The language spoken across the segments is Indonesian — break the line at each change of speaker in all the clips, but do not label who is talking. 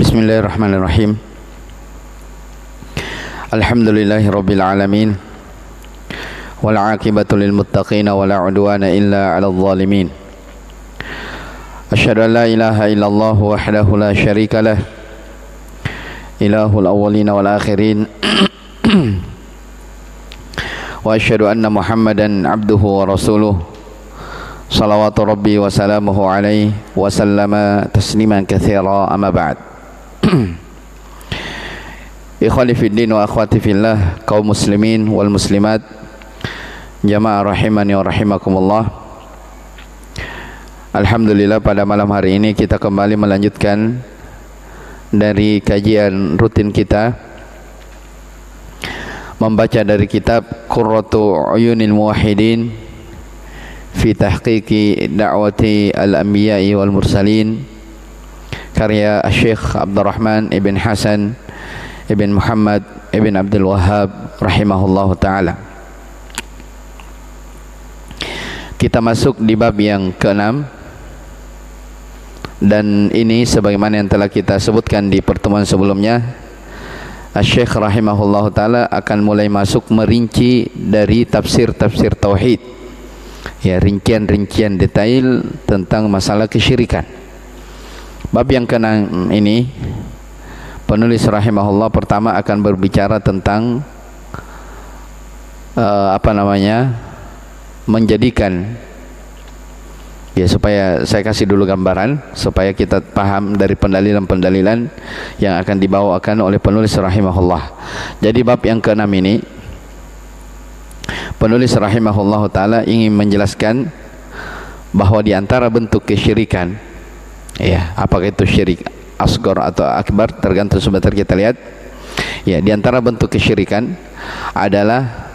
Bismillahirrahmanirrahim. Alhamdulillahirabbil alamin. Wal 'aqibatu lil muttaqin wa la 'udwana illa 'alal zalimin. Asyhadu an la ilaha illallah wahdahu la syarika lah. Ilahul awwalin wal akhirin. Wa asyhadu anna Muhammadan 'abduhu wa rasuluh. Salawatu rabbi wa salamuhu alaihi wa sallama tasliman katsira, amma ba'd. Ikhwani fiddin wa akhwati fillah, kaum muslimin wal muslimat, jamaah rahimani wa rahimakumullah. Alhamdulillah, pada malam hari ini kita kembali melanjutkan dari kajian rutin kita, membaca dari kitab Qurratu Uyunil Muwahhidin fi tahqiqi da'wati al-anbiya'i wal mursalin, karya Syekh Abdurrahman ibn Hasan ibn Muhammad ibn Abdul Wahhab rahimahullahu ta'ala. Kita masuk di bab yang ke-6, dan ini sebagaimana yang telah kita sebutkan di pertemuan sebelumnya, Syekh rahimahullahu ta'ala akan mulai masuk merinci dari tafsir-tafsir tauhid, ya, rincian-rincian detail tentang masalah kesyirikan. Bab yang ke-6 ini, penulis rahimahullah pertama akan berbicara tentang menjadikan, ya, supaya saya kasih dulu gambaran supaya kita paham dari pendalilan-pendalilan yang akan dibawakan oleh penulis rahimahullah. Jadi bab yang ke-6 ini, penulis rahimahullah ta'ala ingin menjelaskan bahwa di antara bentuk kesyirikan, ya, apakah itu syirik asghar atau akbar tergantung sebentar kita lihat, ya, di antara bentuk kesyirikan adalah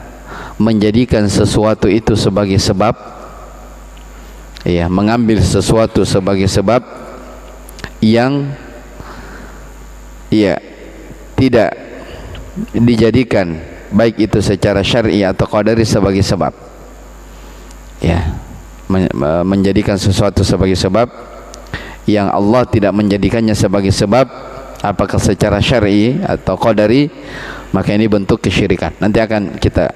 menjadikan sesuatu itu sebagai sebab, ya, mengambil sesuatu sebagai sebab yang, ya, tidak dijadikan baik itu secara syar'i atau qadari sebagai sebab, ya, menjadikan sesuatu sebagai sebab yang Allah tidak menjadikannya sebagai sebab, apakah secara syar'i atau qadari, maka ini bentuk kesyirikan. Nanti akan kita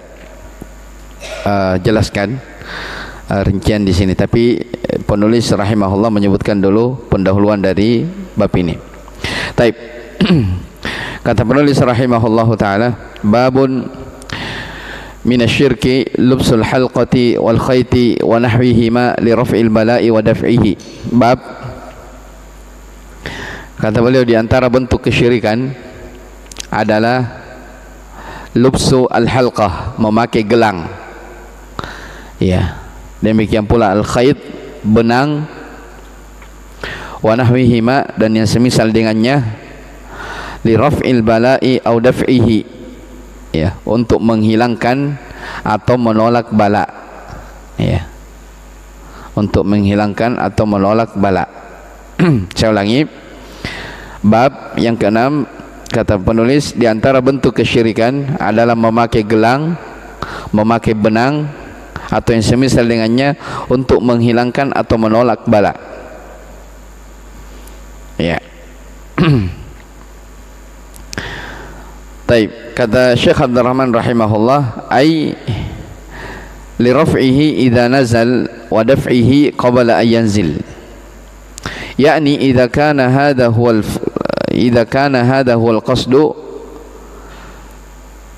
jelaskan rincian di sini, tapi penulis rahimahullah menyebutkan dulu pendahuluan dari bab ini. Taib. Kata penulis rahimahullahu ta'ala, babun minasyirki lubsul halqati wal khayti wa nahwihima li raf'il bala'i wa daf'ihi. Bab, kata beliau, di antara bentuk kesyirikan adalah lubsu al-halqah, memakai gelang, ya, demikian pula al-khayt, benang, wa nahwihima, dan yang semisal dengannya, li raf'il bala'i au daf'ihi, ya, untuk menghilangkan atau menolak bala, ya, untuk menghilangkan atau menolak bala. Saya ulangi, bab yang ke-6, kata penulis, di antara bentuk kesyirikan adalah memakai gelang, memakai benang atau yang semisal dengannya untuk menghilangkan atau menolak bala, ya. Taib. Kata Syekh Abdurrahman rahimahullah, ay li raf'ihi idza nazal wa daf'ihi qabla an yanzil, yakni idza kana hadha huwa al-qasdu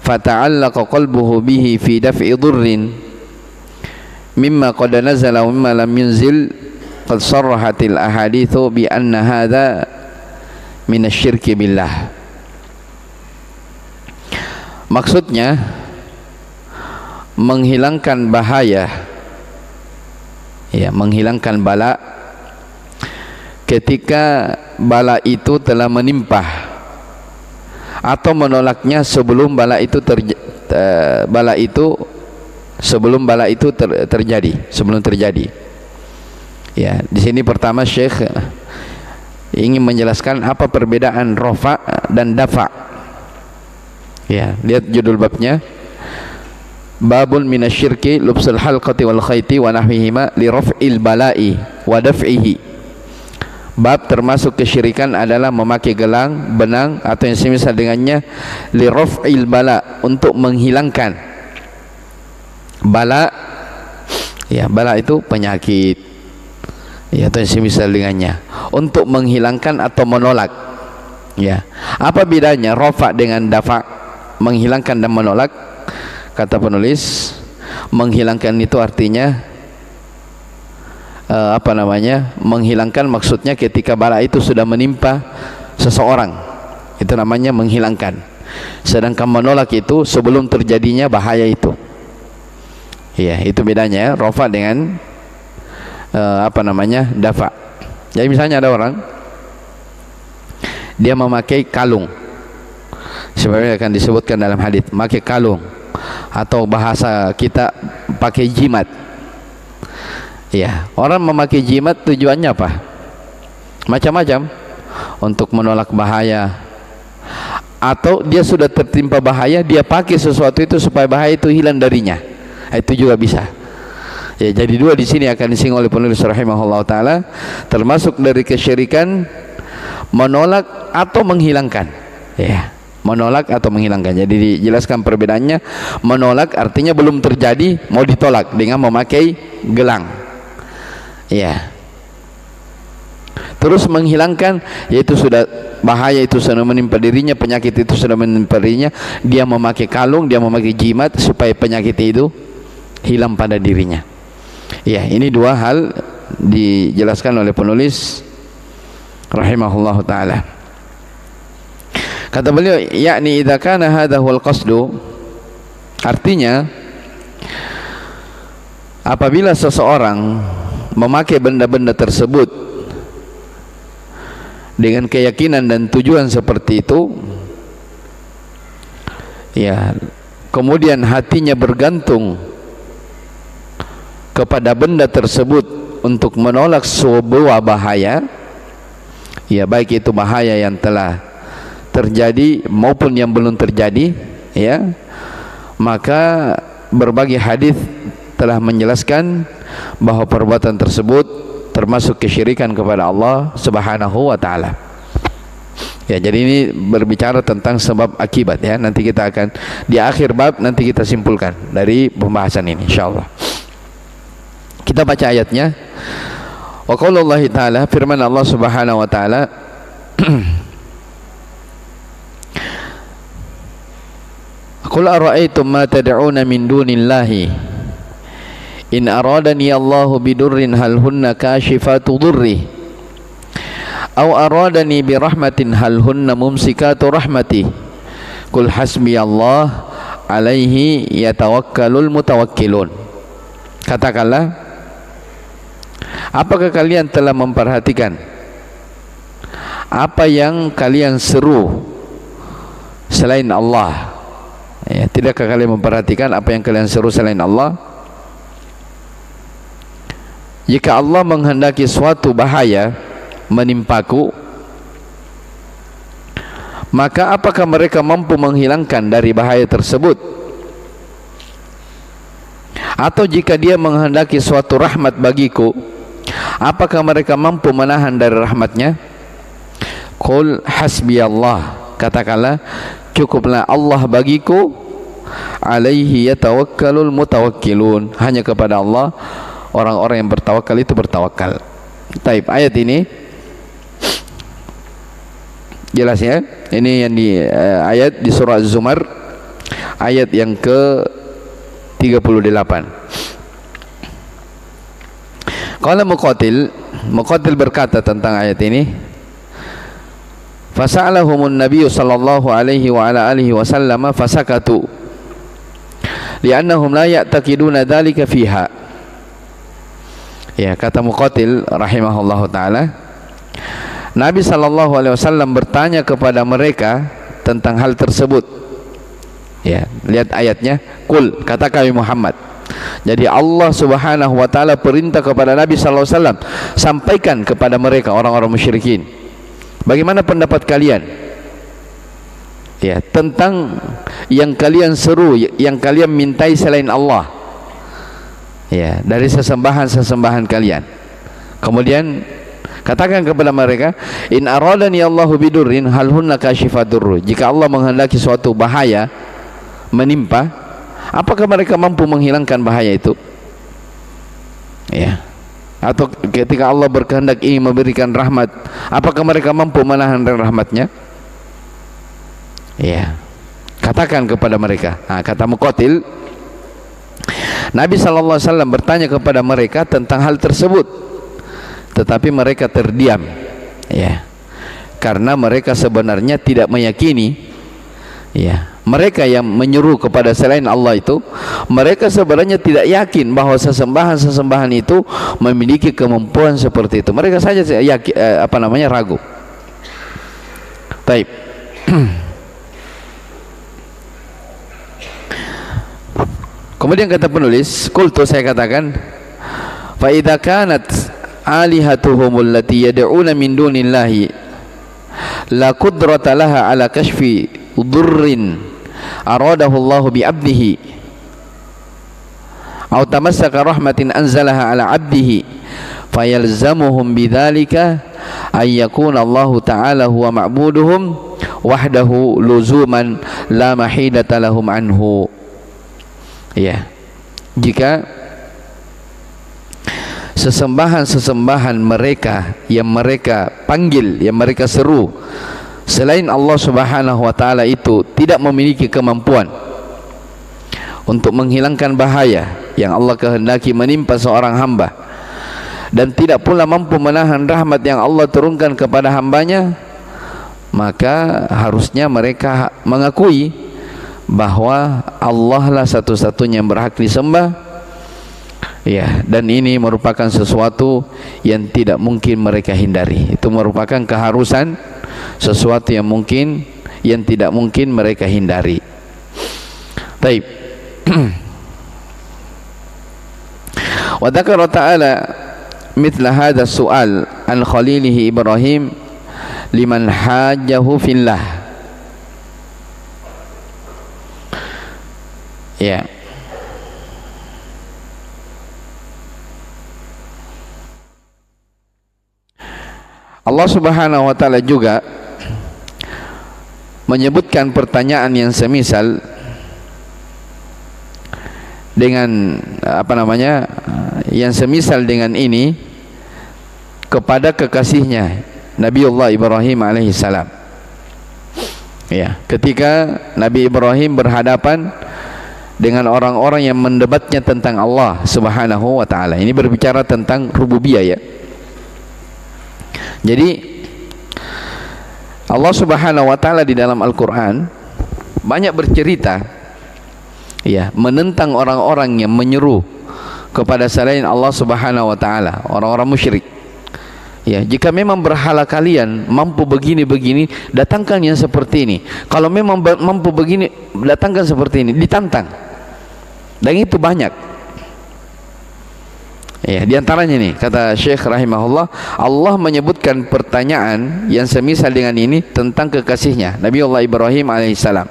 fata'allaqa qalbuhu bihi fi daf'i dhurrin mimma qad nazala wa mimma lam yunzil, qad sarrahatil ahadithu bi anna hadha min asy-syirki billah. Maksudnya menghilangkan bahaya, ya, menghilangkan bala ketika bala itu telah menimpa, atau menolaknya sebelum bala itu terjadi. Ya, di sini pertama Syekh ingin menjelaskan apa perbedaan rafa dan dafa. Ya, lihat judul babnya, babun minasyirki lubsul halqati wal khayti wa nahwihima li raf'il bala'i wa daf'ihi. Bab termasuk kesyirikan adalah memakai gelang, benang atau yang semisal dengannya li raf'il bala, untuk menghilangkan bala. Ya, bala itu penyakit. Ya, atau yang semisal dengannya, untuk menghilangkan atau menolak. Ya. Apa bedanya rafa dengan dafa? Menghilangkan dan menolak. Kata penulis, menghilangkan itu artinya menghilangkan maksudnya ketika bala itu sudah menimpa seseorang, itu namanya menghilangkan. Sedangkan menolak itu sebelum terjadinya bahaya itu. Ya, itu bedanya rafa dengan dafa. Jadi misalnya ada orang, dia memakai kalung, sebenarnya akan disebutkan dalam hadis, memakai kalung, atau bahasa kita pakai jimat. Ya, orang memakai jimat tujuannya apa? Macam-macam. Untuk menolak bahaya, atau dia sudah tertimpa bahaya, dia pakai sesuatu itu supaya bahaya itu hilang darinya. Itu juga bisa. Ya, jadi dua di sini akan disinggung oleh penulis rahimahullah taala, termasuk dari kesyirikan menolak atau menghilangkan. Ya, menolak atau menghilangkan. Jadi dijelaskan perbedaannya. Menolak artinya belum terjadi, mau ditolak dengan memakai gelang. Ya. Terus menghilangkan, yaitu sudah bahaya itu sudah menimpa dirinya, penyakit itu sudah menimpa dirinya, dia memakai kalung, dia memakai jimat supaya penyakit itu hilang pada dirinya. Ya, ini dua hal dijelaskan oleh penulis rahimahullah taala. Kata beliau, yakni idza kana hadha huwal qasdu, artinya apabila seseorang memakai benda-benda tersebut dengan keyakinan dan tujuan seperti itu, ya, kemudian hatinya bergantung kepada benda tersebut untuk menolak sebuah bahaya, ya, baik itu bahaya yang telah terjadi maupun yang belum terjadi, ya, maka berbagai hadis telah menjelaskan bahwa perbuatan tersebut termasuk kesyirikan kepada Allah Subhanahu wa taala. Ya, jadi ini berbicara tentang sebab akibat, ya. Nanti kita akan di akhir bab nanti kita simpulkan dari pembahasan ini insyaallah. Kita baca ayatnya. Wa qaulullahi ta'ala, firman Allah Subhanahu wa taala, Qul ara'aytum ma tad'una min dunillahi in aradani Allahu bidurrin hal hunna kashifatu dhurri aw aradani birahmatin hal hunna mumsikatu rahmati qul hasbi Allah alaihi yatawakkalul mutawakkilun. Katakanlah, apakah kalian telah memperhatikan apa yang kalian seru selain Allah? Ya, tidakkah kalian memperhatikan apa yang kalian seru selain Allah? Jika Allah menghendaki suatu bahaya menimpaku, maka apakah mereka mampu menghilangkan dari bahaya tersebut? Atau jika Dia menghendaki suatu rahmat bagiku, apakah mereka mampu menahan dari rahmatnya? Qul hasbiyallah, katakanlah, cukuplah Allah bagiku, alaihi yatawakkalul mutawakkilun, hanya kepada Allah orang-orang yang bertawakal itu bertawakal. Taib, ayat ini jelas, ya. Ini yang di ayat di surah Az-Zumar, ayat yang ke 38. Qala Muqatil berkata tentang ayat ini, fasa'alahumun nabiyyu sallallahu alaihi wa ala alihi wasallam fasakatu li'annahum la ya'taqiduna dzalika fiha. Ya, kata Muqatil rahimahullahu taala, Nabi sallallahu alaihi wasallam bertanya kepada mereka tentang hal tersebut. Ya, lihat ayatnya, qul, katakan Muhammad. Jadi Allah Subhanahu wa taala perintah kepada Nabi sallallahu alaihi wasallam, sampaikan kepada mereka orang-orang musyrikin, bagaimana pendapat kalian, ya, tentang yang kalian seru, yang kalian mintai selain Allah, ya, dari sesembahan-sesembahan kalian. Kemudian Katakan kepada mereka, in aradani Allahu bidurrin hal hunna kashifadur. Jika Allah menghendaki suatu bahaya menimpa, apakah mereka mampu menghilangkan bahaya itu? Ya. Atau ketika Allah berkehendak ingin memberikan rahmat, apakah mereka mampu menahan rahmatnya? Ya. Katakan kepada mereka. Nah, kata Muqatil, Nabi sallallahu alaihi wasallam bertanya kepada mereka tentang hal tersebut, tetapi mereka terdiam, ya, karena mereka sebenarnya tidak meyakini, ya, mereka yang menyeru kepada selain Allah itu, mereka sebenarnya tidak yakin bahwa sesembahan itu memiliki kemampuan seperti itu. Mereka saja yakin, ragu. Baik. Kemudian kata penulis, qultu, saya katakan, fa idza kanat alihatuhum allati yad'una min dunillahi la qudrata laha ala kashfi dhurrin aradahu Allah bi 'abdihi aw tamassaka rahmatin anzalaha ala 'abdihi fayalzamuhum bidzalika ay yakuna Allah ta'ala huwa ma'buduhum wahdahu luzuman la mahidata lahum anhu. Ya, jika sesembahan mereka yang mereka panggil, yang mereka seru selain Allah Subhanahu wa taala itu tidak memiliki kemampuan untuk menghilangkan bahaya yang Allah kehendaki menimpa seorang hamba, dan tidak pula mampu menahan rahmat yang Allah turunkan kepada hambanya, maka harusnya mereka mengakui bahwa Allah lah satu-satunya yang berhak disembah, ya, dan ini merupakan sesuatu yang tidak mungkin mereka hindari. Itu merupakan keharusan, sesuatu yang tidak mungkin mereka hindari. Baik. Wa dzakara ta'ala mithla hadha su'al an khalilihi Ibrahim liman hajjahu fillah. Ya. Allah Subhanahu wa taala juga menyebutkan pertanyaan yang semisal dengan yang semisal dengan ini kepada kekasihnya Nabiullah Ibrahim alaihissalam. Ya, ketika Nabi Ibrahim berhadapan dengan orang-orang yang mendebatnya tentang Allah Subhanahu wa taala. Ini berbicara tentang rububiyah, ya. Jadi Allah Subhanahu wa taala di dalam Al-Qur'an banyak bercerita, ya, menentang orang-orang yang menyeru kepada selain Allah Subhanahu wa taala, orang-orang musyrik. Ya, jika memang berhala kalian mampu begini-begini, datangkan yang seperti ini. Kalau memang mampu begini, datangkan seperti ini. Ditantang. Dan itu banyak. Ya, di antaranya nih kata Syekh rahimahullah, Allah menyebutkan pertanyaan yang semisal dengan ini tentang kekasihnya Nabiullah Ibrahim alaihissalam.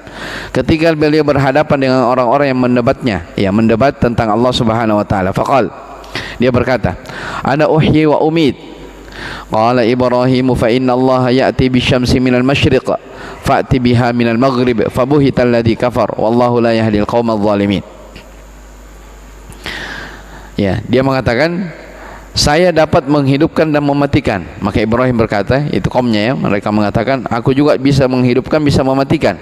Ketika beliau berhadapan dengan orang-orang yang mendebatnya, ya, mendebat tentang Allah Subhanahu wa taala. Faqal, dia berkata, ana uhyi wa umit. Qala Ibrahim fa inna Allah ya'ti bisyamsi minal masyriq fa'ti biha minal maghrib fabuhita alladhi kafar wallahu la yahdil qaumadh dhalimin. Ya, dia mengatakan, saya dapat menghidupkan dan mematikan. Maka Ibrahim berkata, itu kaumnya, ya, mereka mengatakan, aku juga bisa menghidupkan, bisa mematikan.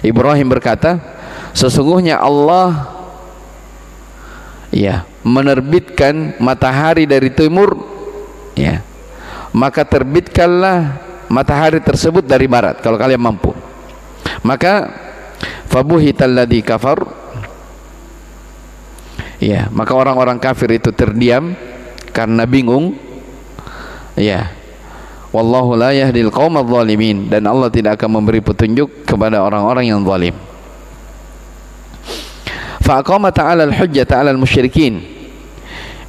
Ibrahim berkata, sesungguhnya Allah, ya, menerbitkan matahari dari timur, ya, maka terbitkanlah matahari tersebut dari barat kalau kalian mampu. Maka fabuhital ladzi kafar, ya, maka orang-orang kafir itu terdiam karena bingung, ya. Wallahu la yahdil qaumadh dhalimin, dan Allah tidak akan memberi petunjuk kepada orang-orang yang zalim. Fa aqama ta'ala al-hujjata 'ala al-musyrikin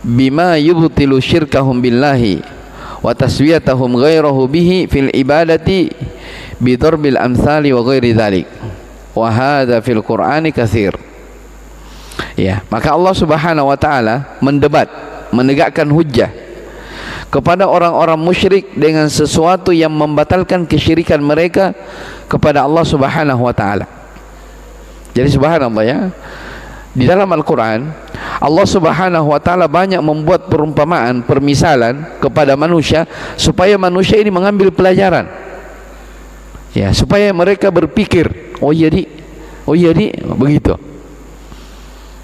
bima yubtilu syirkahum billahi wa taswiyatahum ghairahu bihi fil ibadati bi darbil amsali wa ghairi dzalik. Wa hadza fil Qur'ani katsir. Ya, maka Allah Subhanahu wa taala mendebat, menegakkan hujjah kepada orang-orang musyrik dengan sesuatu yang membatalkan kesyirikan mereka kepada Allah Subhanahu wa taala. Jadi subhanallah ya, di dalam Al-Quran Allah Subhanahu wa taala banyak membuat perumpamaan, permisalan kepada manusia supaya manusia ini mengambil pelajaran. Ya, supaya mereka berpikir, oh iya di begitu.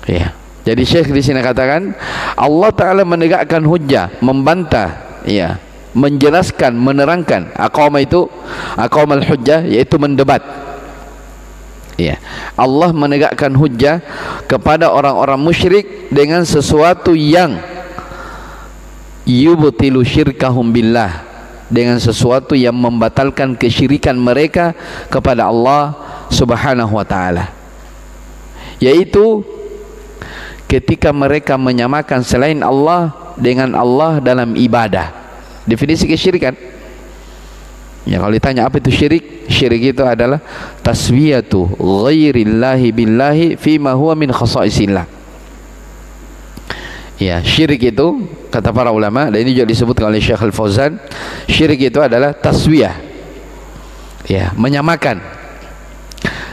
Ya. Jadi Syekh di sini katakan Allah taala menegakkan hujjah, membantah, ya, menjelaskan, menerangkan. Aqamal hujjah, yaitu mendebat. Ya. Allah menegakkan hujjah kepada orang-orang musyrik dengan sesuatu yang yubtilu syirkahum billah, dengan sesuatu yang membatalkan kesyirikan mereka kepada Allah Subhanahu wa taala, yaitu ketika mereka menyamakan selain Allah dengan Allah dalam ibadah. Definisi kesyirikan, ya, kalau ditanya apa itu syirik, syirik itu adalah taswiyatu ghairillahi billahi fima huwa min khasaisillah. Ya, syirik itu kata para ulama, dan ini juga disebutkan oleh Syekh Al-Fauzan, syirik itu adalah taswiyah, ya, menyamakan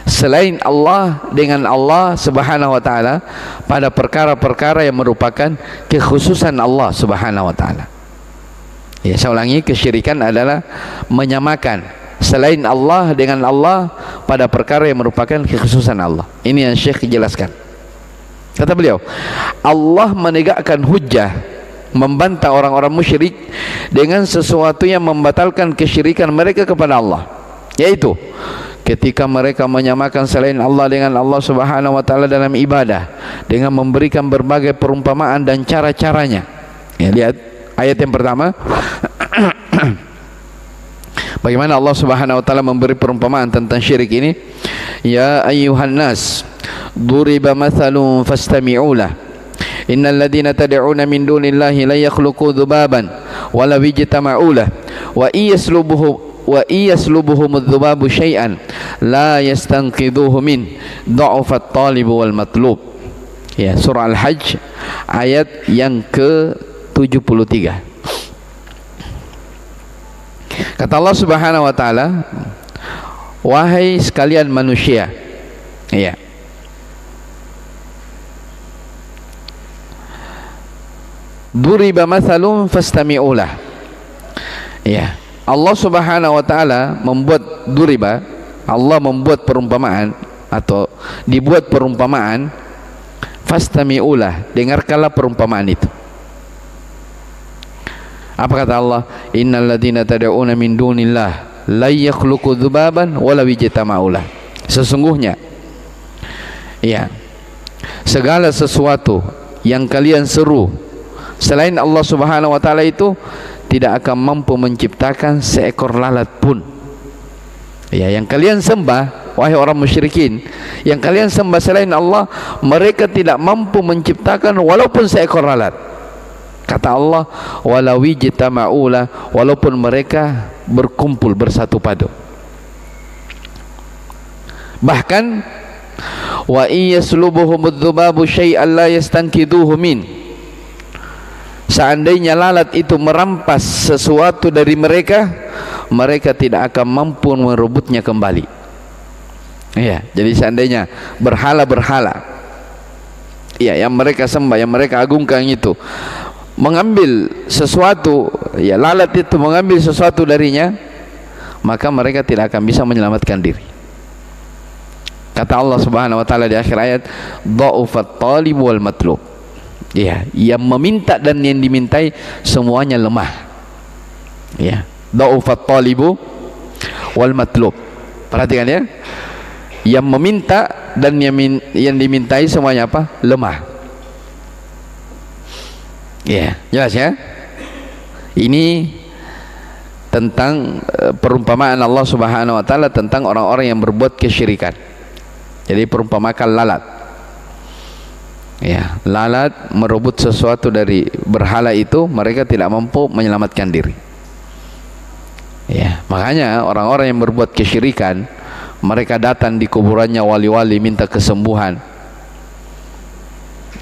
selain Allah dengan Allah Subhanahu wa taala pada perkara-perkara yang merupakan kekhususan Allah Subhanahu wa taala. Ya, saya ulangi, kesyirikan adalah menyamakan selain Allah dengan Allah pada perkara yang merupakan kekhususan Allah. Ini yang Syekh jelaskan. Kata beliau, Allah menegakkan hujjah, membantah orang-orang musyrik dengan sesuatu yang membatalkan kesyirikan mereka kepada Allah, yaitu ketika mereka menyamakan selain Allah dengan Allah Subhanahu wa taala dalam ibadah dengan memberikan berbagai perumpamaan dan cara-caranya. Ya, lihat ayat yang pertama. Bagaimana Allah Subhanahu wa taala memberi perumpamaan tentang syirik ini? Ya ayyuhan nas, duriba mathalun fastami'u lah. Innal ladzina tad'una min dunillahi la yakhluqu dhubaban wa la yajtama'u lah wa iyaslubuhum adh-dhubabu syai'an la yastanqidhuhu min dha'fat talib wal matlub. Ya, surah Al-Hajj ayat yang ke-73. Kata Allah Subhanahu wa taala, wahai sekalian manusia, ya, duriba mathalun fastami'u lah. Ya, Allah Subhanahu wa taala membuat duriba, Allah membuat perumpamaan atau dibuat perumpamaan, fastami'u lah, dengarkanlah perumpamaan itu. Apa kata Allah? Innal ladzina tad'una min dunillah la yakhluqu dzubaban wa la yajtama'u lah. Sesungguhnya, ya, segala sesuatu yang kalian seru selain Allah Subhanahu wa taala itu tidak akan mampu menciptakan seekor lalat pun. Ya, yang kalian sembah, wahai orang musyrikin, yang kalian sembah selain Allah, mereka tidak mampu menciptakan walaupun seekor lalat. Kata Allah, walau ijtama'u la, walaupun mereka berkumpul bersatu padu. Bahkan wa iyaslubuhum adh-dhubabu syai'an la yastankiduhu min, seandainya lalat itu merampas sesuatu dari mereka, mereka tidak akan mampu merebutnya kembali. Ya, jadi seandainya berhala-berhala, ya, yang mereka sembah, yang mereka agungkan itu mengambil sesuatu, ya, lalat itu mengambil sesuatu darinya, maka mereka tidak akan bisa menyelamatkan diri. Kata Allah Subhanahu wa taala di akhir ayat, dha'ufat talib wal matlub. Ya, yang meminta dan yang dimintai semuanya lemah. Ya, dha'ufat talibu wal matlub. Perhatikan ya, yang meminta dan yang dimintai semuanya apa? Lemah. Ya, jelas ya. Ini tentang perumpamaan Allah Subhanahu wa taala tentang orang-orang yang berbuat kesyirikan. Jadi perumpamakan lalat. Ya, lalat merebut sesuatu dari berhala itu, mereka tidak mampu menyelamatkan diri. Ya, makanya orang-orang yang berbuat kesyirikan, mereka datang di kuburannya wali-wali minta kesembuhan.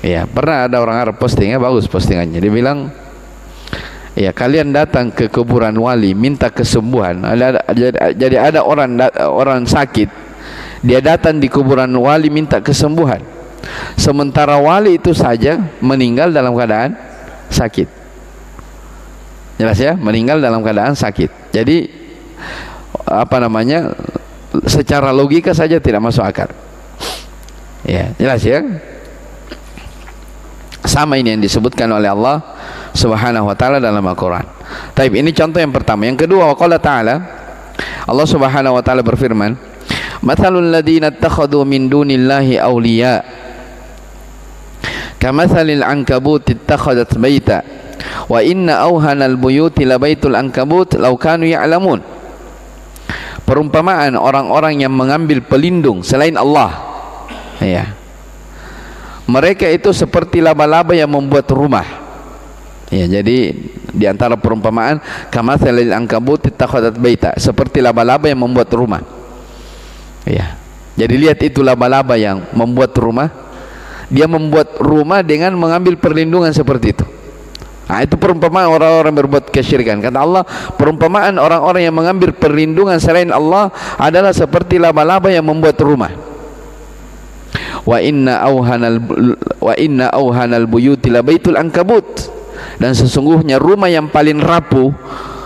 Ya, pernah ada orang Arab postingnya bagus postingannya. Dia bilang, Ya, kalian datang ke kuburan wali minta kesembuhan. Jadi ada orang sakit, dia datang di kuburan wali minta kesembuhan, sementara wali itu saja meninggal dalam keadaan sakit. Jelas ya, meninggal dalam keadaan sakit. Jadi apa namanya, secara logika saja tidak masuk akal. Ya, jelas ya. Sama ini yang disebutkan oleh Allah Subhanahu wa taala dalam Al-Qur'an. Taib, ini contoh yang pertama. Yang kedua, waqala ta'ala, Allah Subhanahu wa taala berfirman, "Matsalul ladzina ittakhadhu min dunillahi awliya kamatsalil ankabut ittakhadat baita wa inna awhanal buyuti labaitul ankabut law kanu ya'lamun." Perumpamaan orang-orang yang mengambil pelindung selain Allah, ya, mereka itu seperti laba-laba yang membuat rumah. Ya, jadi di antara perumpamaan kamatsalil ankabut ittakhadat baita, seperti laba-laba yang membuat rumah. Ya. Jadi lihat itu laba-laba yang membuat rumah. Dia membuat rumah dengan mengambil perlindungan seperti itu. Nah, itu perumpamaan orang-orang berbuat kesyirikan. Kata Allah, perumpamaan orang-orang yang mengambil perlindungan selain Allah adalah seperti laba-laba yang membuat rumah. Wa inna auhanal buyuti labaitul ankabut, dan sesungguhnya rumah yang paling rapuh,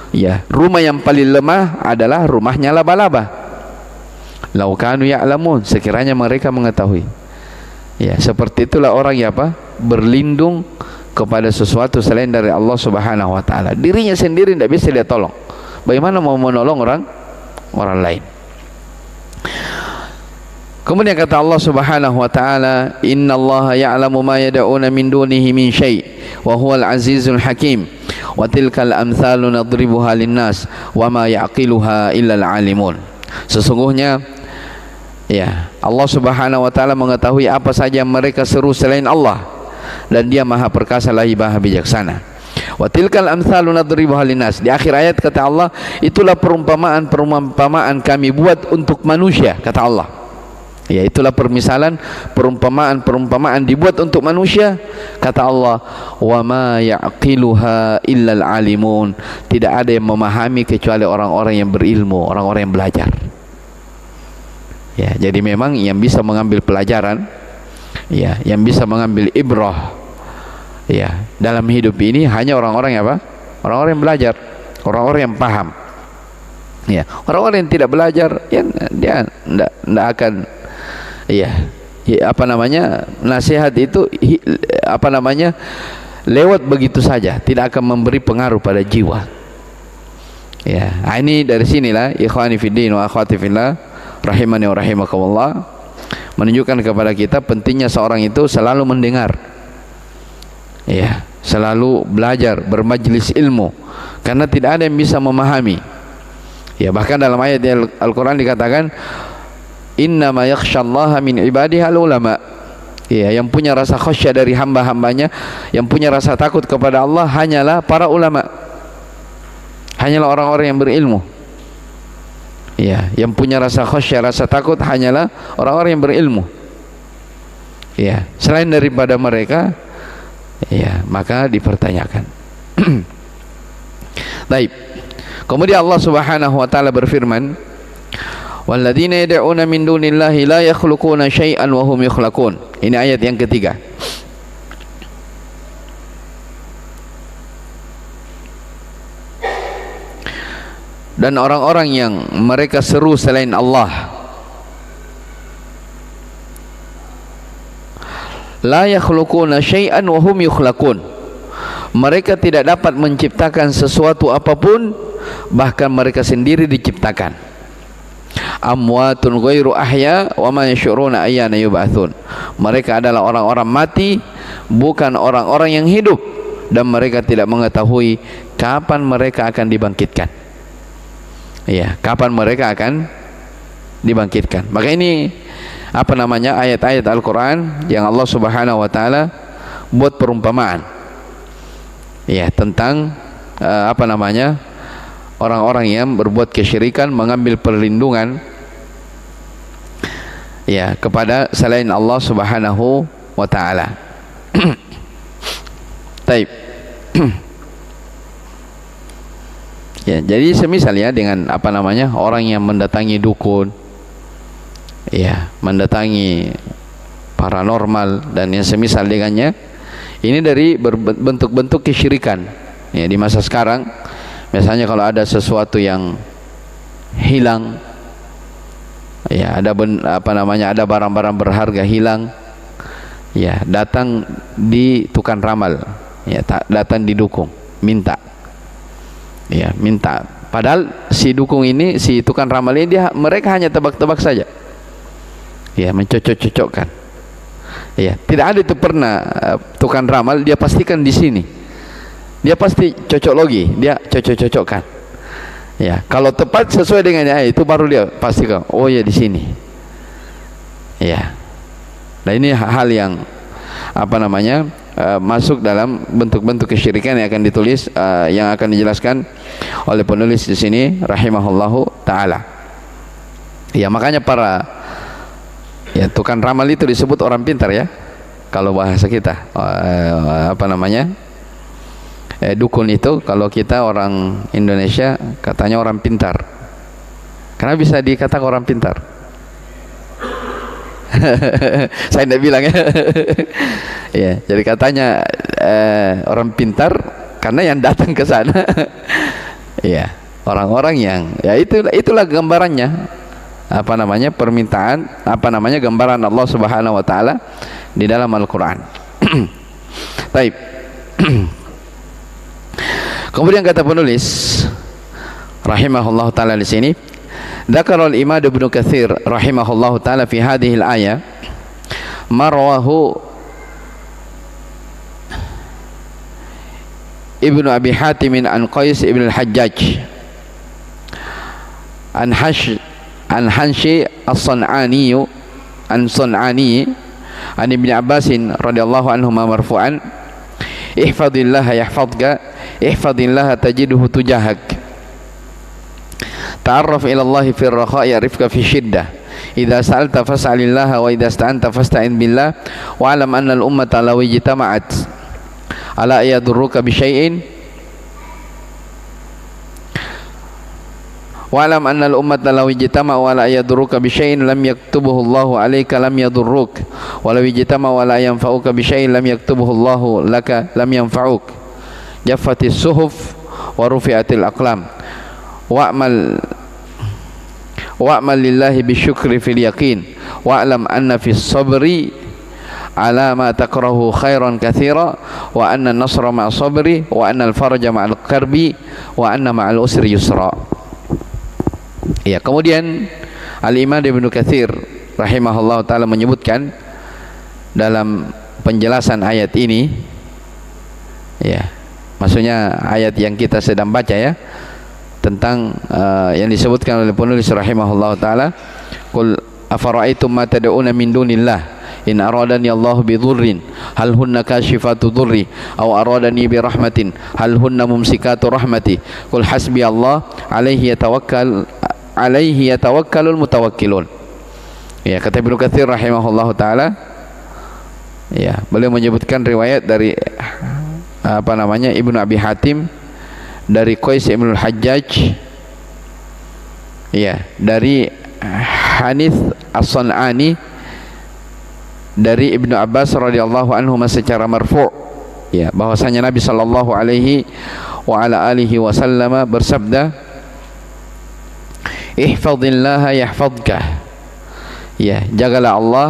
ya, rumah yang paling lemah adalah rumahnya laba-laba. Lau kanu ya'lamun, sekiranya mereka mengetahui. Ya, seperti itulah orang yang apa? Berlindung kepada sesuatu selain dari Allah Subhanahu wa taala. Dirinya sendiri tidak bisa dia tolong. Bagaimana mau menolong orang lain? Kemudian kata Allah Subhanahu wa taala, "Innallaha ya'lamu ma yad'una min dunihi min syai' wa huwal azizul hakim wa tilkal amthalu nadribuha linnas wa ma yaqiluha illal alimun." Sesungguhnya, ya, Allah Subhanahu wa taala mengetahui apa saja yang mereka seru selain Allah, dan Dia Maha Perkasa lagi Maha Bijaksana. Wa tilkal amthalu nadribuha linnas. Di akhir ayat kata Allah, itulah perumpamaan kami buat untuk manusia, kata Allah. Ya, itulah permisalan, perumpamaan dibuat untuk manusia, kata Allah. Wa ma yaqiluha illal alimun. Tidak ada yang memahami kecuali orang-orang yang berilmu, orang-orang yang belajar. Ya, jadi memang yang bisa mengambil pelajaran, ya, yang bisa mengambil ibrah, ya, dalam hidup ini hanya orang-orang yang apa? Orang-orang yang belajar, orang-orang yang paham. Ya, orang-orang yang tidak belajar, ya, dia tidak akan, ya, apa namanya, nasihat itu apa namanya, lewat begitu saja, tidak akan memberi pengaruh pada jiwa. Ya, ini dari sinilah ikhwani fiddin wa akhwati fillah rahimani wa rahimakumullah, menunjukkan kepada kita pentingnya seorang itu selalu mendengar, ya, selalu belajar, bermajlis ilmu, karena tidak ada yang bisa memahami. Ya, bahkan dalam ayat Al-Quran dikatakan, innama yakhsyallaha min ibadiha ulama. Ya, yang punya rasa khasyah dari hamba-hambanya, yang punya rasa takut kepada Allah hanyalah para ulama, hanyalah orang-orang yang berilmu. Ya, yang punya rasa khasyah, rasa takut hanyalah orang-orang yang berilmu. Ya, selain daripada mereka, ya, maka dipertanyakan. Baik. Kemudian Allah Subhanahu wa taala berfirman, walladzina yad'una min dunillahi la yakhluquna syai'an wa hum yukhlaqun. Ini ayat yang ketiga. Dan orang-orang yang mereka seru selain Allah, la yakhluquna syai'an wa hum yukhlaqun, mereka tidak dapat menciptakan sesuatu apapun, bahkan mereka sendiri diciptakan. Amwatun ghairu ahya wa ma yash'uruna ayyana yub'atsun. Mereka adalah orang-orang mati, bukan orang-orang yang hidup, dan mereka tidak mengetahui kapan mereka akan dibangkitkan. Ya, kapan mereka akan dibangkitkan. Maka ini apa namanya, ayat-ayat Al-Quran yang Allah Subhanahu wa taala buat perumpamaan, ya, tentang apa namanya, orang-orang yang berbuat kesyirikan, mengambil perlindungan, ya, kepada selain Allah Subhanahu wa taala. Baik. Ya, jadi semisal ya dengan apa namanya orang yang mendatangi dukun, ya, mendatangi paranormal dan yang semisal dengannya, ini dari bentuk-bentuk kesyirikan. Ya, di masa sekarang, misalnya kalau ada sesuatu yang hilang, ya, ada apa namanya, ada barang-barang berharga hilang, ya, datang di tukang ramal, ya, datang di dukun, minta. Ya, minta. Padahal si dukung ini, si tukang ramal ini, mereka hanya tebak-tebak saja. Ya, mencocok-cocokkan. Ya, tidak ada itu pernah tukang ramal dia pastikan di sini. Dia pasti cocok logi, dia cocok-cocokkan. Ya, kalau tepat sesuai dengan itu baru dia pastikan, oh ya di sini. Ya. Nah, ini hal yang apa namanya? Masuk dalam bentuk-bentuk kesyirikan yang akan ditulis, yang akan dijelaskan oleh penulis di sini rahimahullahu taala. Ya, makanya para tukang ramal itu disebut orang pintar ya. Kalau bahasa kita apa namanya? Dukun itu kalau kita orang Indonesia katanya orang pintar. Karena bisa dikatakan orang pintar. Saya tidak bilang ya. Ya, jadi katanya orang pintar karena yang datang ke sana ya, orang-orang yang ya itulah gambarannya, apa namanya, permintaan, apa namanya, gambaran Allah Subhanahu wa taala di dalam Al-Qur'an. Baik. Kemudian kata penulis rahimahullah taala di sini, dzakara al-Imam Ibnu Katsir rahimahullah taala fi hadhihi al-ayah marwahu Ibnu Abi Hatim an Qais ibn al-Hajjaj an Hanshi as-San'ani an Ibn Abbas radhiyallahu anhuma marfu'an, ihfazillaha yahfazka ihfazillaha tajidhu tujahak, ta'arraf ila Allah fi ar-rakha' ya'rifka fi shiddah, idza sa'alta fas'alillaha wa idza ista'anta fasta'in billah, wa 'alam anna al-ummata law ijtama'at ala yadurruka bi syai'in wa alam anna al-ummata law ijtama'u ala yadurruka bi syai'in lam yaktubuhu Allahu 'alaika lam yadurruk wa law ijtama'u ala yanfa'uka bi syai'in lam yaktubuhu Allahu laka lam yanfa'uk, jaffatis suhuf wa rufi'atil aqlam wa'mal lillahi bisyukri fil yaqin wa'lam anna fis sabri ala ma takrahu khairan katsira wa anna an-nasra ma'a sabri wa anna al-faraja ma'al karbi wa anna ma'al usri yusra. Ya, kemudian Al-Imam Ibnu Katsir rahimahullah taala menyebutkan dalam penjelasan ayat ini, ya, maksudnya ayat yang kita sedang baca ya, tentang yang disebutkan oleh penulis rahimahullah taala, qul afara'aitum ma tad'una min dunillah in aradani Allah bi dhurrin hal hunna kashifatu dhurri aw aradani bi rahmatin hal hunna mumsikatu rahmati qul hasbi Allah alaihi yatawakkalul mutawakkilun. Ya, kata Ibnu Katsir rahimahullahu taala, ya, beliau menyebutkan riwayat dari apa namanya Ibnu Abi Hatim dari Qais ibn al-Hajjaj, ya, dari Hanith as-San'ani dari Ibnu Abbas radhiyallahu anhu secara marfu', ya, bahwasanya Nabi sallallahu alaihi wa ala alihi wasallam bersabda, ihfazillaha yahfazka, ya, jagalah Allah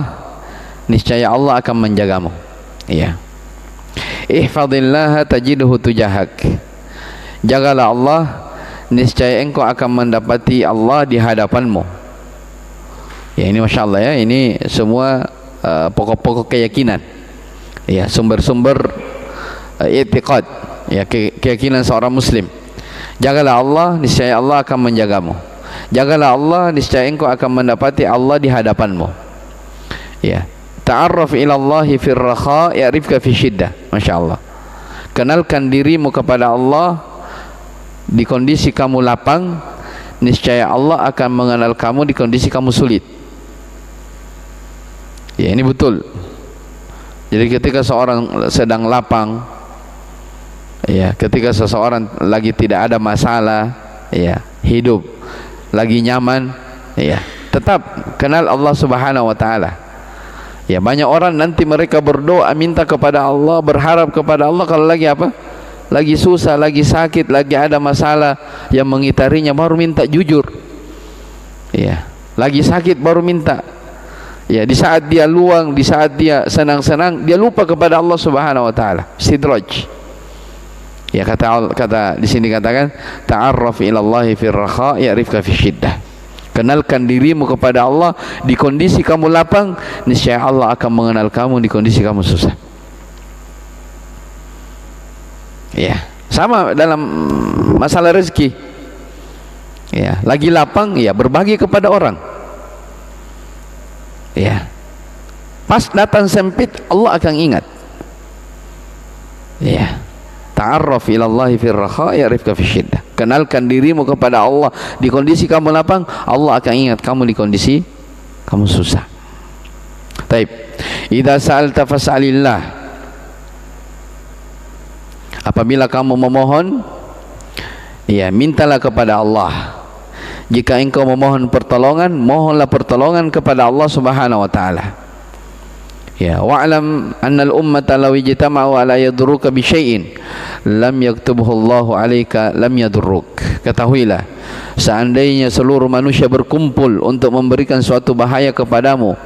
niscaya Allah akan menjagamu, ya, ihfazillaha tajidhu tujahak, jagalah Allah niscaya engkau akan mendapati Allah di hadapanmu. Ya, ini Masya Allah ya, ini semua pokok-pokok keyakinan, ya, sumber-sumber i'tiqad, ya, keyakinan seorang muslim. Jagalah Allah niscaya Allah akan menjagamu, jagalah Allah niscaya engkau akan mendapati Allah di hadapanmu. Ya, ta'arraf ila Allahi fir rakha ya'rifka fi syiddah. Masya Allah, kenalkan dirimu kepada Allah di kondisi kamu lapang, niscaya Allah akan mengenal kamu di kondisi kamu sulit. Ya, ini betul. Jadi ketika seorang sedang lapang, Ya, ketika seseorang lagi tidak ada masalah, ya, hidup lagi nyaman, ya, tetap kenal Allah Subhanahu wa taala. Ya, banyak orang nanti mereka berdoa minta kepada Allah, berharap kepada Allah, kalau lagi apa? Lagi susah, lagi sakit, lagi ada masalah yang mengitarinya, baru minta jujur. Ya, lagi sakit baru minta. Ya, di saat dia luang, di saat dia senang-senang, dia lupa kepada Allah Subhanahu wa taala. Istidraj. Ya, kata di sini katakan ta'arraf ila Allah fi ar-rakha ya'rifka fi syiddah. Kenalkan dirimu kepada Allah di kondisi kamu lapang, niscaya Allah akan mengenal kamu di kondisi kamu susah. Ya, sama dalam masalah rezeki. Ya, lagi lapang, ya berbagi kepada orang. Ya, pas datang sempit, Allah akan ingat. Ya, ta'arraf ila Allah fi ar-rakha ya'rifka fi syiddah. Kenalkan dirimu kepada Allah di kondisi kamu lapang, Allah akan ingat kamu di kondisi kamu susah. Taib. Idza sa'alta fas'alillah. Apabila kamu memohon, ya, mintalah kepada Allah. Jika engkau memohon pertolongan, mohonlah pertolongan kepada Allah Subhanahu wa taala. Ya, wa'lam anna al-ummata law ijtama'u ala yadurruka bi syai'in lam yaktubhu Allahu 'alaika lam yadurruk. Ketahuilah, seandainya seluruh manusia berkumpul untuk memberikan suatu bahaya kepadamu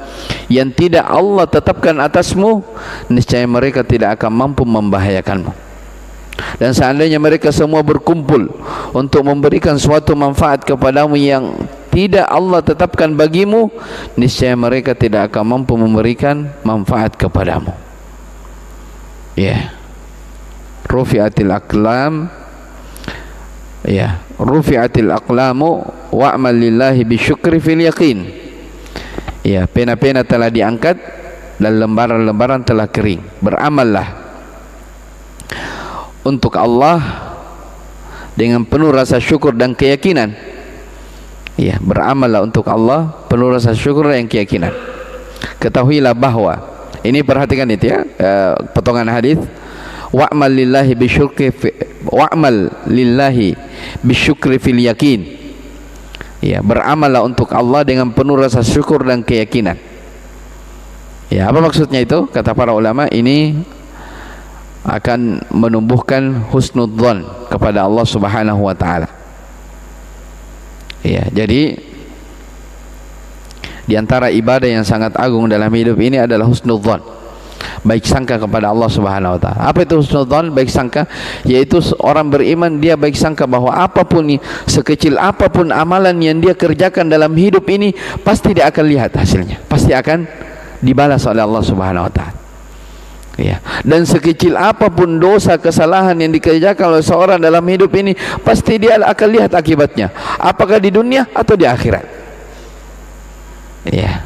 yang tidak Allah tetapkan atasmu, niscaya mereka tidak akan mampu membahayakanmu. Dan seandainya mereka semua berkumpul untuk memberikan suatu manfaat kepadamu yang tidak Allah tetapkan bagimu, niscaya mereka tidak akan mampu memberikan manfaat kepadamu. Ya, rufi'atil aqlam, ya, rufi'atil aqlamu wa'mal lillahi bisyukri fil yaqin. Ya, pena-pena telah diangkat dan lembaran-lembaran telah kering. Beramallah untuk Allah dengan penuh rasa syukur dan keyakinan. Ya, beramallah untuk Allah penuh rasa syukur dan keyakinan. Ketahuilah bahwa, ini perhatikan itu ya, potongan hadis, wa'mal lillahi bisyukri wa'mal lillahi bisyukri fil yakin. Ya, beramallah untuk Allah dengan penuh rasa syukur dan keyakinan. Ya, apa maksudnya itu? Kata para ulama, ini akan menumbuhkan husnudzon kepada Allah Subhanahu wa taala. Ya, jadi di antara ibadah yang sangat agung dalam hidup ini adalah husnudzon, baik sangka kepada Allah Subhanahu wa taala. Apa itu husnudzon, baik sangka? Yaitu orang beriman dia baik sangka bahwa apapun, sekecil apapun amalan yang dia kerjakan dalam hidup ini, pasti dia akan lihat hasilnya, pasti akan dibalas oleh Allah Subhanahu wa taala. Ya, dan sekecil apapun dosa kesalahan yang dikerjakan oleh seorang dalam hidup ini, pasti dia akan lihat akibatnya, apakah di dunia atau di akhirat. Ya,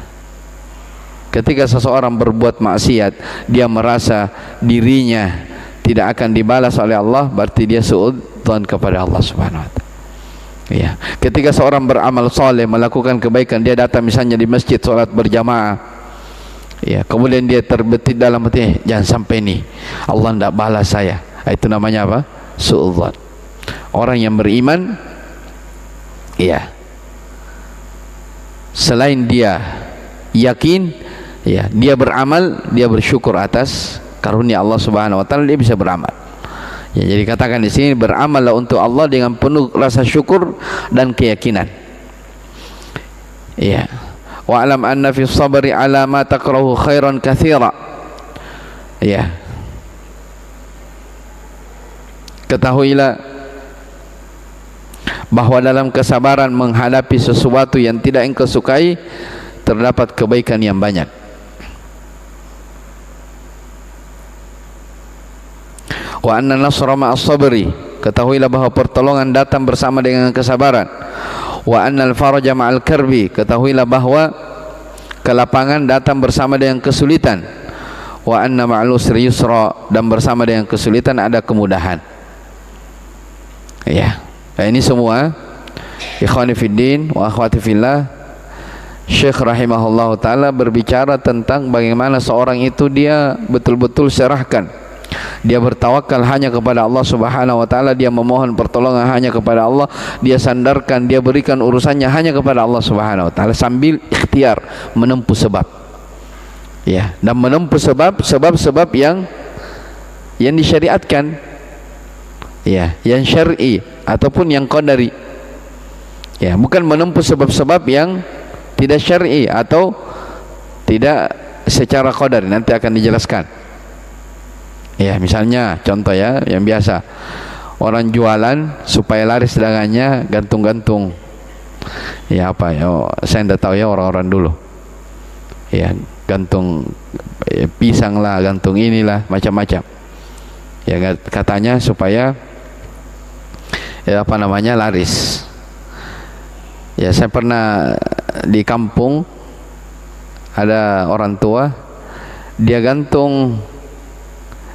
ketika seseorang berbuat maksiat, dia merasa dirinya tidak akan dibalas oleh Allah, berarti dia suudzon kepada Allah Subhanahu wa taala. Ya, ketika seorang beramal soleh, melakukan kebaikan, dia datang misalnya di masjid sholat berjamaah, ya, kemudian dia terbetik dalam hati, jangan sampai nih Allah tidak balas saya. Itu namanya apa? Suudzon. Orang yang beriman, ya, selain dia yakin, ya, dia beramal, dia bersyukur atas karunia Allah Subhanahu wa taala, dia bisa beramal. Ya, jadi katakan di sini, beramallah untuk Allah dengan penuh rasa syukur dan keyakinan. Ya, wa'lam anna fi sabri ala ma takrahu khairan katsira. Ya, ketahuilah bahwa dalam kesabaran menghadapi sesuatu yang tidak engkau sukai, terdapat kebaikan yang banyak. Wa anna nasra ma'as sabri, ketahuilah bahwa pertolongan datang bersama dengan kesabaran. Wa annal faraja ma'al karbi, ketahuilah bahwa kelapangan datang bersama dengan kesulitan. Wa anna ma'al usri yusra, dan bersama dengan kesulitan ada kemudahan. Ya, nah, ini semua ikhwani fiddin wa akhwati fillah, Syekh rahimahullah ta'ala berbicara tentang bagaimana seorang itu dia betul-betul serahkan Dia bertawakal hanya kepada Allah Subhanahu wa taala, dia memohon pertolongan hanya kepada Allah, dia sandarkan, dia berikan urusannya hanya kepada Allah Subhanahu wa taala sambil ikhtiar menempuh sebab. Ya, dan menempuh sebab-sebab yang disyariatkan. Ya, yang syar'i ataupun yang qadari. Ya, bukan menempuh sebab-sebab yang tidak syar'i atau tidak secara qadar, nanti akan dijelaskan. Ya, misalnya contoh ya yang biasa, orang jualan supaya laris dagangannya gantung-gantung. Ya apa ya, saya tidak tahu ya orang-orang dulu. Ya, gantung pisang lah, gantung inilah, macam-macam. Ya, katanya supaya ya apa namanya laris. Ya, saya pernah di kampung ada orang tua, dia gantung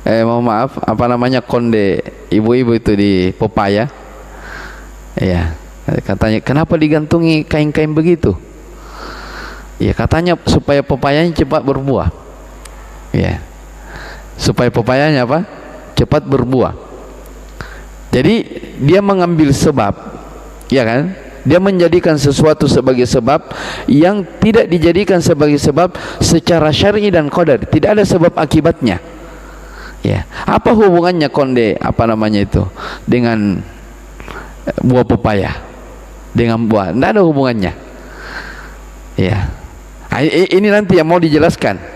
mohon maaf, apa namanya, konde ibu-ibu itu di pepaya. Ya, katanya kenapa digantungi kain-kain begitu? Ya, katanya supaya pepayanya cepat berbuah. Ya, supaya pepayanya apa? Cepat berbuah. Jadi dia mengambil sebab, ya kan? Dia menjadikan sesuatu sebagai sebab yang tidak dijadikan sebagai sebab secara syar'i dan qadar. Tidak ada sebab akibatnya. Ya, apa hubungannya konde apa namanya itu dengan buah pepaya, dengan buah? Tidak ada hubungannya. Ya, ini nanti yang mau dijelaskan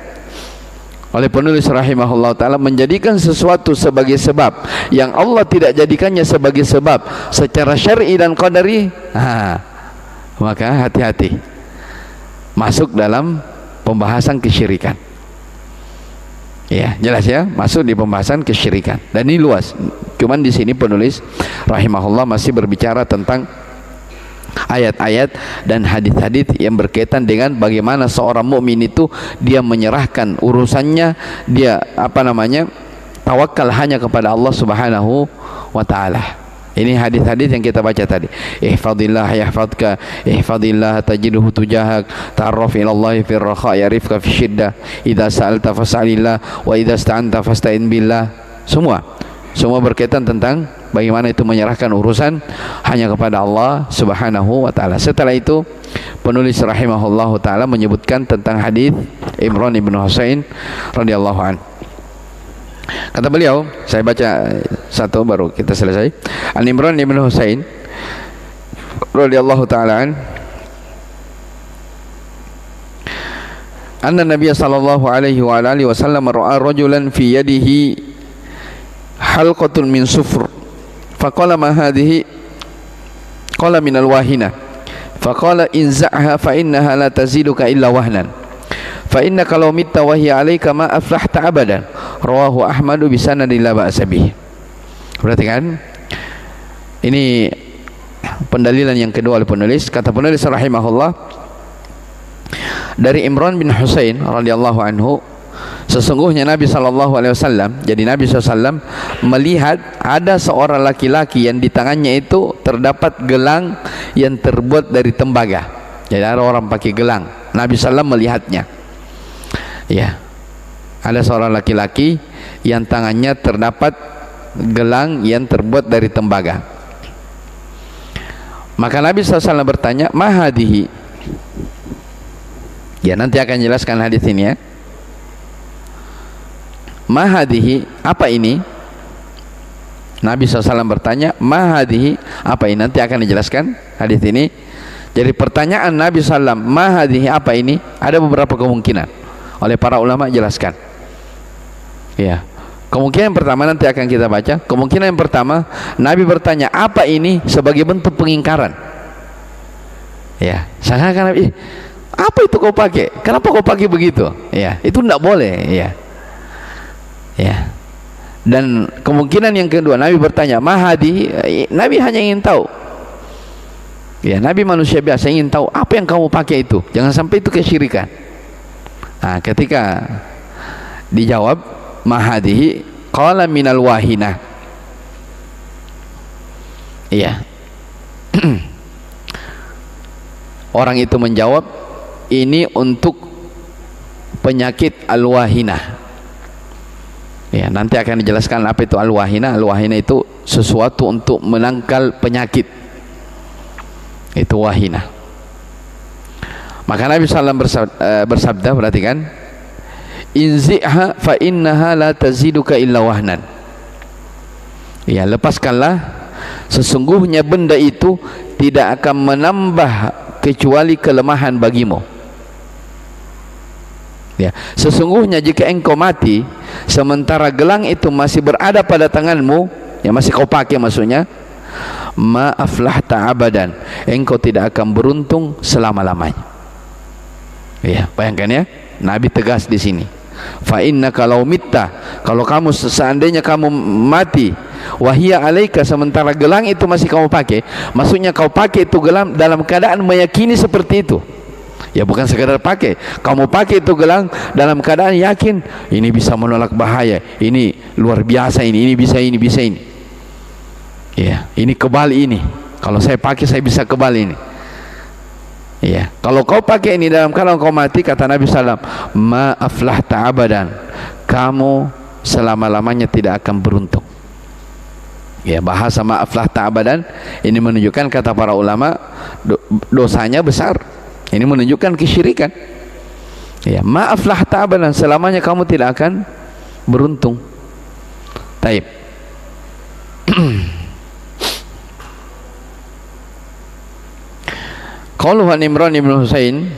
oleh penulis rahimahullah ta'ala, menjadikan sesuatu sebagai sebab yang Allah tidak jadikannya sebagai sebab secara syar'i dan qadari. Maka hati-hati, masuk dalam pembahasan kesyirikan. Ya, jelas ya, masuk di pembahasan kesyirikan. Dan ini luas. Cuman di sini penulis rahimahullah masih berbicara tentang ayat-ayat dan hadis-hadis yang berkaitan dengan bagaimana seorang mukmin itu dia menyerahkan urusannya, dia apa namanya, tawakal hanya kepada Allah Subhanahu wa taala. Ini hadis-hadis yang kita baca tadi. Ihfadillah yahfadka, ihfadillah tajidhu tujahak, ta'arraf ila Allah fi ar-rakha ya'rifka fi syiddah, idza sa'alta fas'alillah wa idza ista'anta fasta'in billah. Semua berkaitan tentang bagaimana itu menyerahkan urusan hanya kepada Allah Subhanahu wa taala. Setelah itu penulis rahimahullahu taala menyebutkan tentang hadis Imran bin Husain radhiyallahu anhu. Kata beliau, saya baca satu baru kita selesai. An Imran bin Husain radhiyallahu taala anna Nabiy sallallahu alaihi wa alihi wasallam ra'a rajulan fi yadihi halqatun min sufr faqala ma hadhihi, qala min al-wahina, faqala inza'ha fa innaha la taziduka illa wahnan, fa innaka law mitta wa hiya 'alaika ma aflahta abadan. Rawahu Ahmad bi sanadin la ba'sa bih. Perhatikan, ini pendalilan yang kedua oleh penulis. Kata penulis rahimahullah, dari Imran bin Husain radhiyallahu anhu, sesungguhnya Nabi SAW, jadi Nabi SAW melihat ada seorang laki-laki yang di tangannya itu terdapat gelang yang terbuat dari tembaga. Jadi ada orang pakai gelang, Nabi SAW melihatnya. Ya, ada seorang laki-laki yang tangannya terdapat gelang yang terbuat dari tembaga. Maka Nabi SAW bertanya, mahadihi. Ya, nanti akan jelaskan hadis ini ya. Mahadihi, apa ini? Nabi SAW bertanya, mahadihi, apa ini? Nanti akan dijelaskan hadis ini. Jadi pertanyaan Nabi SAW, mahadihi, apa ini? Ada beberapa kemungkinan oleh para ulama jelaskan. Ya, kemungkinan pertama nanti akan kita baca. Kemungkinan yang pertama, Nabi bertanya apa ini sebagai bentuk pengingkaran. Ya, seakan-akan Nabi, apa itu kau pakai? Kenapa kau pakai begitu? Ya, itu tidak boleh. Ya, ya. Dan kemungkinan yang kedua, Nabi bertanya mahadi, Nabi hanya ingin tahu. Ya, Nabi manusia biasa ingin tahu apa yang kamu pakai itu. Jangan sampai itu kesyirikan. Nah, ketika dijawab mahadihi, qala minal wahina. Iya. Orang itu menjawab, ini untuk penyakit al-wahina. Ya, nanti akan dijelaskan apa itu al-wahina. Al-wahina itu sesuatu untuk menangkal penyakit. Itu wahina. Maka Nabi SAW bersabda, perhatikan, inzi'ha fa innaha la taziduka illa wahnan. Ya, lepaskanlah, sesungguhnya benda itu tidak akan menambah kecuali kelemahan bagimu. Ya, sesungguhnya jika engkau mati sementara gelang itu masih berada pada tanganmu, yang masih kau pakai maksudnya, ma aflahta abadan, engkau tidak akan beruntung selama-lamanya. Ya, bayangkan ya, Nabi tegas di sini. Fa innaka law mitta, kalau kamu seandainya kamu mati, wahia alaika, sementara gelang itu masih kamu pakai, maksudnya kau pakai itu gelang dalam keadaan meyakini seperti itu. Ya, bukan sekadar pakai, kamu pakai itu gelang dalam keadaan yakin ini bisa menolak bahaya, ini luar biasa, ini bisa ini. Ya, ini kebal ini. Kalau saya pakai saya bisa kebal ini. Ya, kalau kau pakai ini dalam keadaan kau mati, kata Nabi SAW, ma aflahta abadan, kamu selama-lamanya tidak akan beruntung. Ya, bahasa ma aflahta abadan ini menunjukkan, kata para ulama, dosanya besar. Ini menunjukkan kesyirikan. Ya, ma aflahta abadan, selamanya kamu tidak akan beruntung. Taib. Qauluhu an Imran ibn Husain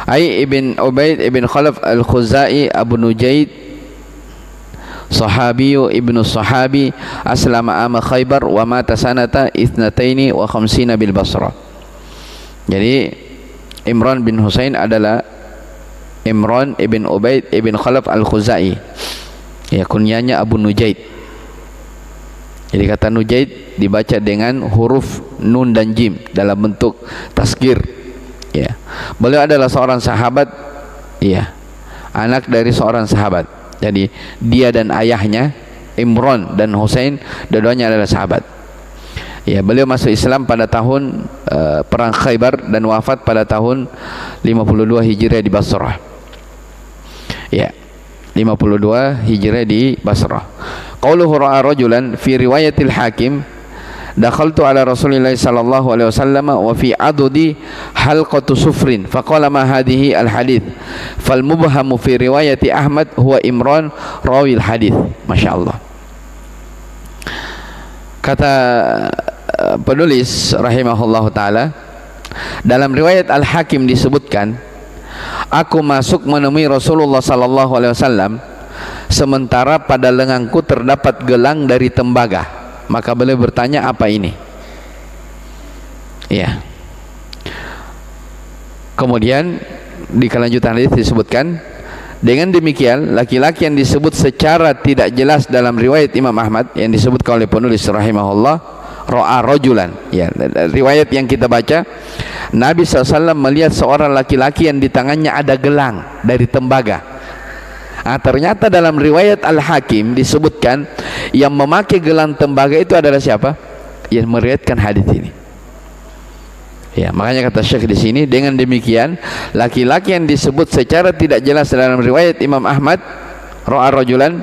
ay ibn Ubaid ibn Khalaf al-Khuzai Abu Nujaid sahabiyu ibnu sahabi aslama ama Khaybar wa mata sanata 52 bil Basrah. Jadi Imran bin Husain adalah Imran ibn Ubaid ibn Khalaf al-Khuzai, ya, kunyanya Abu Nujaid. Jadi kata Nujaid dibaca dengan huruf nun dan jim dalam bentuk tasgir. Ya, beliau adalah seorang sahabat, ya, anak dari seorang sahabat. Jadi dia dan ayahnya Imran dan Husain dua-duanya adalah sahabat. Ya, beliau masuk Islam pada tahun perang Khaybar dan wafat pada tahun 52 Hijriah di Basrah. Ya, 52 Hijriah di Basrah. Qauluhu ra'a rajulan fi riwayatil Hakim dakhaltu ala Rasulillah sallallahu alaihi wasallam wa fi adudi halqatu sufrin faqala ma hadhihi al hadith fal mubhamu fi riwayati Ahmad huwa Imran rawil hadith. Masyaallah. Kata penulis rahimahullahu taala, dalam riwayat Al-Hakim disebutkan, aku masuk menemui Rasulullah sallallahu alaihi wasallam sementara pada lenganku terdapat gelang dari tembaga. Maka beliau bertanya, apa ini? Ya. Kemudian di kelanjutan hadis disebutkan, dengan demikian laki-laki yang disebut secara tidak jelas dalam riwayat Imam Ahmad yang disebutkan oleh penulis rahimahullah, ra'a rajulan, ya, riwayat yang kita baca, Nabi SAW melihat seorang laki-laki yang di tangannya ada gelang dari tembaga. Ternyata dalam riwayat Al-Hakim disebutkan yang memakai gelang tembaga itu adalah siapa? Yang meriwayatkan hadis ini. Ya, makanya kata Syekh di sini, dengan demikian laki-laki yang disebut secara tidak jelas dalam riwayat Imam Ahmad, ra'a rajulan,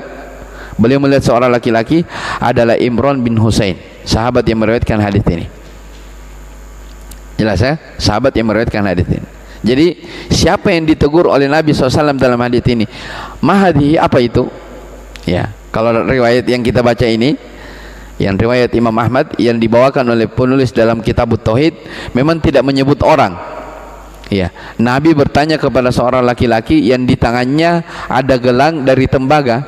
beliau melihat seorang laki-laki, adalah Imran bin Husain, sahabat yang meriwayatkan hadis ini. Jelas ya? Sahabat yang meriwayatkan hadis ini. Jadi siapa yang ditegur oleh Nabi SAW dalam hadis ini? Mahadi, apa itu? Ya, kalau riwayat yang kita baca ini, yang riwayat Imam Ahmad yang dibawakan oleh penulis dalam Kitabut Tauhid, memang tidak menyebut orang. Ya, Nabi bertanya kepada seorang laki-laki yang di tangannya ada gelang dari tembaga.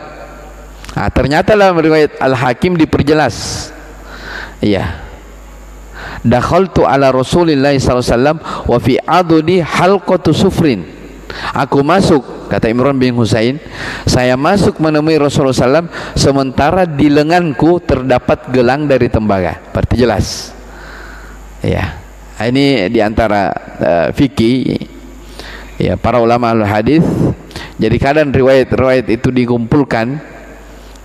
Ternyata dalam riwayat Al-Hakim diperjelas. Ya. Dakhaltu ala Rasulillah SAW wa fi adudi halqatu sufrin. Aku masuk, kata Imran bin Husain, saya masuk menemui Rasulullah SAW sementara di lenganku terdapat gelang dari tembaga. Berarti jelas. Ya, ini diantara fikih, ya, para ulama al-hadis. Jadi kadang riwayat-riwayat itu dikumpulkan,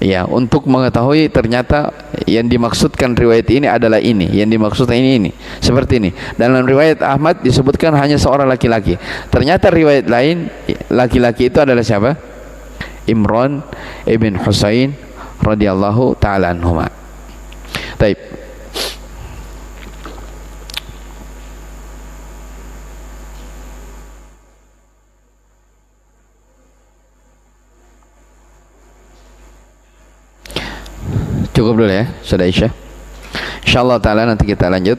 ya, untuk mengetahui ternyata yang dimaksudkan riwayat ini adalah ini, yang dimaksudkan ini seperti ini. Dalam riwayat Ahmad disebutkan hanya seorang laki-laki, ternyata riwayat lain laki-laki itu adalah siapa? Imran ibn Husain radhiyallahu taala anhuma. Baik. Cukup dulu ya, sudah Isya. Insyaallah taala nanti kita lanjut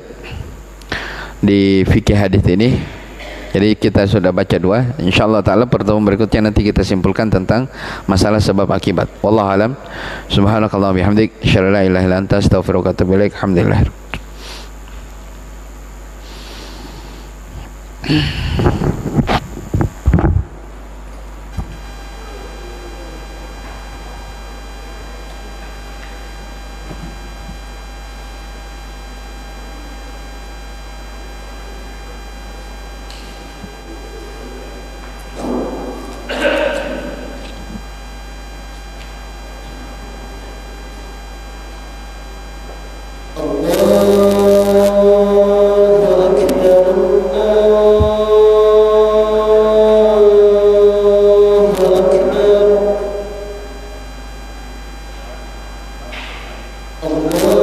di fikih hadis ini. Jadi kita sudah baca dua. Insyaallah taala pertemuan berikutnya nanti kita simpulkan tentang masalah sebab akibat. Wallahu alam. Subhanakallahumma bihamdik, asyhadu an la ilaha illa anta, astaghfiruka wa atubu ilaik. Alhamdulillah. Allah